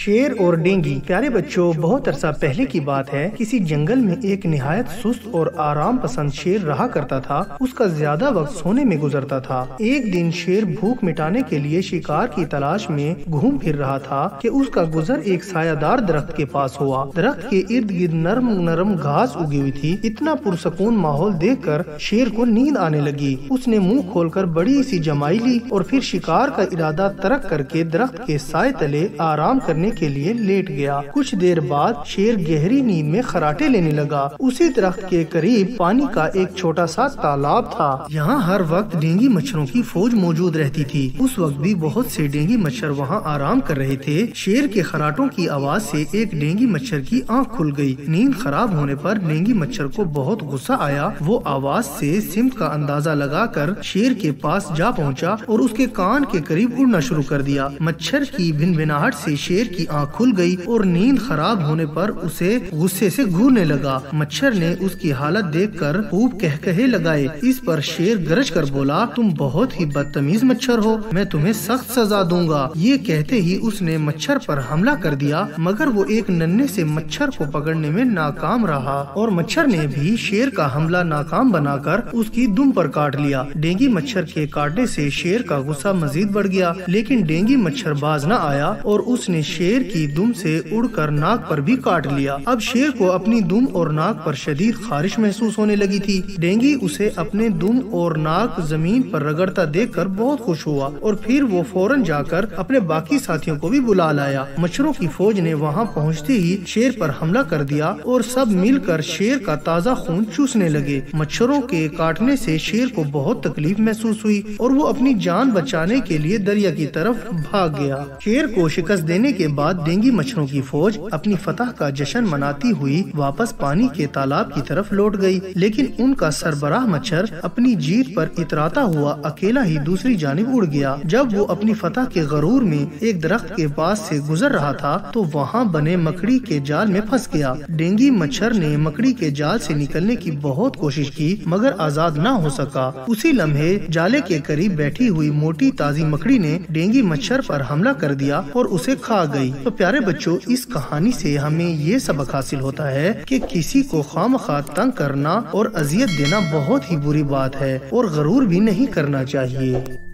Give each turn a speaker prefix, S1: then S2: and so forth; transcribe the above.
S1: شیر اور ڈینگی۔ پیارے بچوں، بہت عرصہ پہلے کی بات ہے، کسی جنگل میں ایک نہایت سست اور آرام پسند شیر رہا کرتا تھا۔ اس کا زیادہ وقت سونے میں گزرتا تھا۔ ایک دن شیر بھوک مٹانے کے لیے شکار کی تلاش میں گھوم پھر رہا تھا کہ اس کا گزر ایک سایہ دار درخت کے پاس ہوا۔ درخت کے ارد گرد نرم نرم گھاس اگی ہوئی تھی۔ اتنا پرسکون ماحول دیکھ کر شیر کو نیند آنے لگی۔ اس نے منہ کھول کر بڑی سی جمائی لی اور پھر شکار کا ارادہ ترک کر کے درخت کے سائے تلے آرام کرنے کے لیے لیٹ گیا۔ کچھ دیر بعد شیر گہری نیند میں خراٹے لینے لگا۔ اسی درخت کے قریب پانی کا ایک چھوٹا سا تالاب تھا۔ یہاں ہر وقت ڈینگی مچھروں کی فوج موجود رہتی تھی۔ اس وقت بھی بہت سے ڈینگی مچھر وہاں آرام کر رہے تھے۔ شیر کے خراٹوں کی آواز سے ایک ڈینگی مچھر کی آنکھ کھل گئی۔ نیند خراب ہونے پر ڈینگی مچھر کو بہت غصہ آیا۔ وہ آواز سے سمت کا اندازہ لگا کر شیر کے پاس جا پہنچا اور اس کے کان کے قریب اڑنا شروع کر دیا۔ مچھر کی بھنبھناہٹ سے شیر کی آنکھ کھل گئی اور نیند خراب ہونے پر اسے غصے سے گھورنے لگا۔ مچھر نے اس کی حالت دیکھ کر خوب کہکہے لگائے۔ اس پر شیر گرج کر بولا، تم بہت ہی بدتمیز مچھر ہو، میں تمہیں سخت سزا دوں گا۔ یہ کہتے ہی اس نے مچھر پر حملہ کر دیا، مگر وہ ایک ننھے سے مچھر کو پکڑنے میں ناکام رہا اور مچھر نے بھی شیر کا حملہ ناکام بنا کر اس کی دم پر کاٹ لیا۔ ڈینگی مچھر کے کاٹنے سے شیر کا غصہ مزید بڑھ گیا، لیکن ڈینگی مچھر باز نہ آیا اور اس نے شیر کی دم سے اڑ کر ناک پر بھی کاٹ لیا۔ اب شیر کو اپنی دم اور ناک پر شدید خارش محسوس ہونے لگی تھی۔ ڈینگی اسے اپنے دم اور ناک زمین پر رگڑتا دیکھ کر بہت خوش ہوا اور پھر وہ فوراً جا کر اپنے باقی ساتھیوں کو بھی بلا لایا۔ مچھروں کی فوج نے وہاں پہنچتے ہی شیر پر حملہ کر دیا اور سب مل کر شیر کا تازہ خون چوسنے لگے۔ مچھروں کے کاٹنے سے شیر کو بہت تکلیف محسوس ہوئی اور وہ اپنی جان بچانے کے لیے دریا کی طرف بھاگ گیا۔ شیر کو شکست دینے کے بعد ڈینگی مچھروں کی فوج اپنی فتح کا جشن مناتی ہوئی واپس پانی کے تالاب کی طرف لوٹ گئی، لیکن ان کا سربراہ مچھر اپنی جیت پر اتراتا ہوا اکیلا ہی دوسری جانب اڑ گیا۔ جب وہ اپنی فتح کے غرور میں ایک درخت کے پاس سے گزر رہا تھا تو وہاں بنے مکڑی کے جال میں پھنس گیا۔ ڈینگی مچھر نے مکڑی کے جال سے نکلنے کی بہت کوشش کی مگر آزاد نہ ہو سکا۔ اسی لمحے جالے کے قریب بیٹھی ہوئی موٹی تازی مکڑی نے ڈینگی مچھر پر حملہ کر دیا اور اسے کھا گئی۔ تو پیارے بچوں، اس کہانی سے ہمیں یہ سبق حاصل ہوتا ہے کہ کسی کو خوامخواہ تنگ کرنا اور اذیت دینا بہت ہی بری بات ہے اور غرور بھی نہیں کرنا چاہیے۔